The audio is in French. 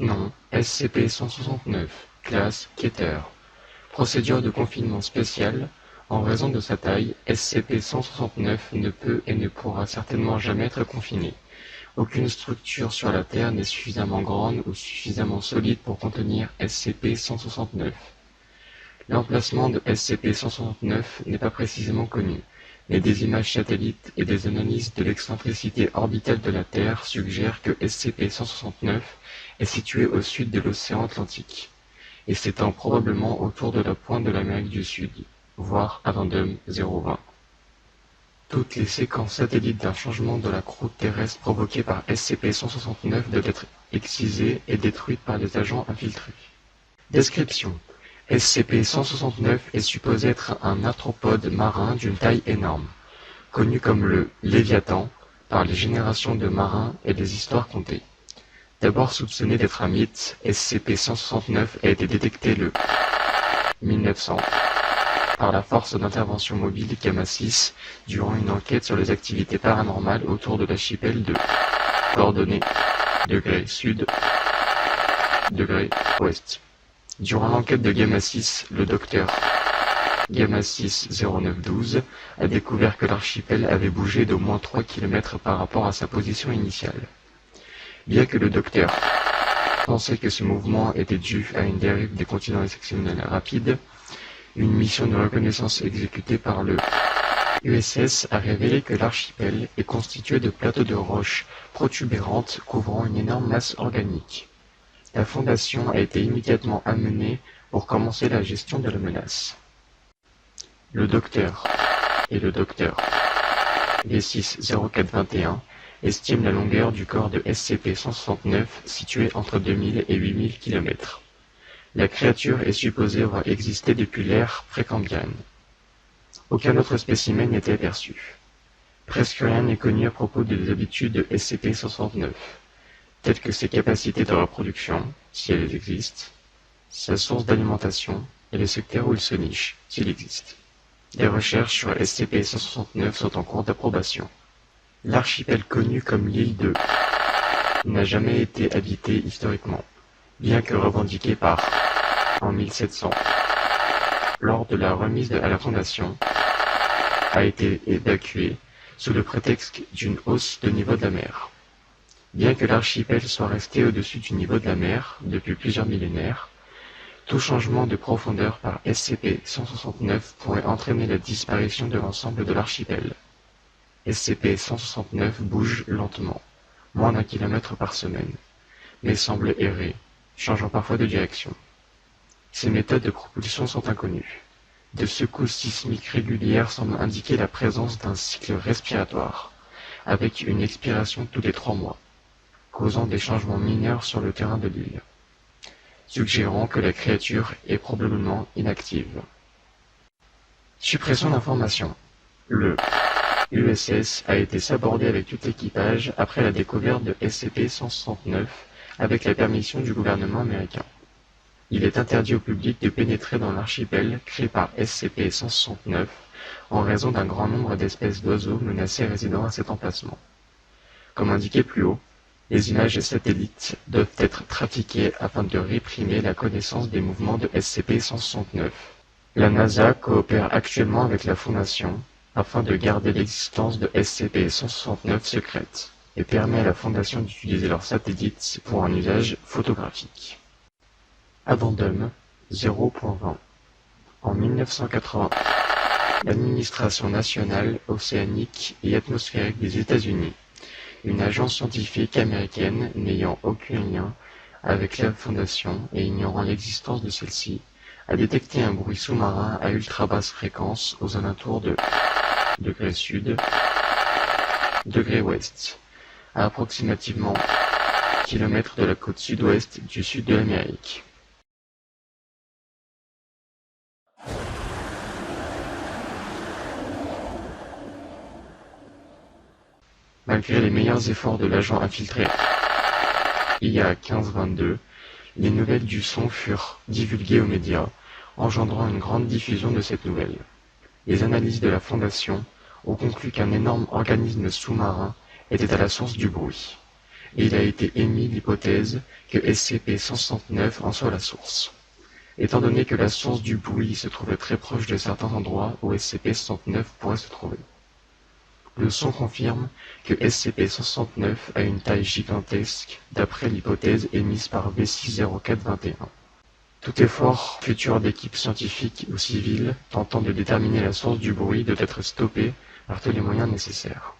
Nom SCP-169, classe Keter. Procédure de confinement spéciale. En raison de sa taille, SCP-169 ne peut et ne pourra certainement jamais être confiné. Aucune structure sur la Terre n'est suffisamment grande ou suffisamment solide pour contenir SCP-169. L'emplacement de SCP-169 n'est pas précisément connu, mais des images satellites et des analyses de l'excentricité orbitale de la Terre suggèrent que SCP-169 est situé au sud de l'océan Atlantique, et s'étend probablement autour de la pointe de l'Amérique du Sud, voire Addendum 020. Toutes les séquences satellites d'un changement de la croûte terrestre provoqué par SCP-169 doivent être excisées et détruites par des agents infiltrés. Description. SCP-169 est supposé être un arthropode marin d'une taille énorme, connu comme le Léviathan par les générations de marins et des histoires contées. D'abord soupçonné d'être un mythe, SCP-169 a été détecté le 1900 par la force d'intervention mobile Gamma 6 durant une enquête sur les activités paranormales autour de l'archipel de coordonnées degré sud, degré ouest. Durant l'enquête de Gamma 6, le docteur Gamma 6 0912 a découvert que l'archipel avait bougé d'au moins 3 km par rapport à sa position initiale. Bien que le docteur pensait que ce mouvement était dû à une dérive des continents exceptionnels rapides, une mission de reconnaissance exécutée par le USS a révélé que l'archipel est constitué de plateaux de roches protubérantes couvrant une énorme masse organique. La Fondation a été immédiatement amenée pour commencer la gestion de la menace. Le docteur et le docteur V6-0421 estiment la longueur du corps de SCP-169 située entre 2000 et 8000 km. La créature est supposée avoir existé depuis l'ère précambrienne. Aucun autre spécimen n'était aperçu. Presque rien n'est connu à propos des habitudes de SCP-169, telles que ses capacités de reproduction, si elles existent, sa source d'alimentation et le secteur où il se niche, s'il existe. Les recherches sur SCP-169 sont en cours d'approbation. L'archipel connu comme l'île de n'a jamais été habité historiquement, bien que revendiqué par en 1700, lors de la remise à la Fondation, a été évacué sous le prétexte d'une hausse de niveau de la mer. Bien que l'archipel soit resté au-dessus du niveau de la mer depuis plusieurs millénaires, tout changement de profondeur par SCP-169 pourrait entraîner la disparition de l'ensemble de l'archipel. SCP-169 bouge lentement, moins d'1 km par semaine, mais semble errer, changeant parfois de direction. Ces méthodes de propulsion sont inconnues. De secousses sismiques régulières semblent indiquer la présence d'un cycle respiratoire, avec une expiration tous les 3 mois, causant des changements mineurs sur le terrain de l'île, suggérant que la créature est probablement inactive. Suppression d'informations. Le USS a été sabordé avec tout l'équipage après la découverte de SCP-169 avec la permission du gouvernement américain. Il est interdit au public de pénétrer dans l'archipel créé par SCP-169 en raison d'un grand nombre d'espèces d'oiseaux menacés résidant à cet emplacement. Comme indiqué plus haut, les images satellites doivent être trafiquées afin de réprimer la connaissance des mouvements de SCP-169. La NASA coopère actuellement avec la Fondation afin de garder l'existence de SCP-169 secrète et permet à la Fondation d'utiliser leurs satellites pour un usage photographique. Addendum 0.20. En 1980, l'Administration nationale océanique et atmosphérique des États-Unis, une agence scientifique américaine n'ayant aucun lien avec la Fondation et ignorant l'existence de celle-ci, a détecté un bruit sous-marin à ultra basse fréquence aux alentours de degré sud, degré ouest, à approximativement km de la côte sud-ouest du sud de l'Amérique. Malgré les meilleurs efforts de l'agent infiltré IA 1522, les nouvelles du son furent divulguées aux médias, engendrant une grande diffusion de cette nouvelle. Les analyses de la Fondation ont conclu qu'un énorme organisme sous-marin était à la source du bruit. et il a été émis l'hypothèse que SCP-169 en soit la source. Étant donné que la source du bruit se trouvait très proche de certains endroits où SCP-169 pourrait se trouver. Le son confirme que SCP-169 a une taille gigantesque d'après l'hypothèse émise par V60421. Tout effort futur d'équipe scientifique ou civile tentant de déterminer la source du bruit doit être stoppé par tous les moyens nécessaires.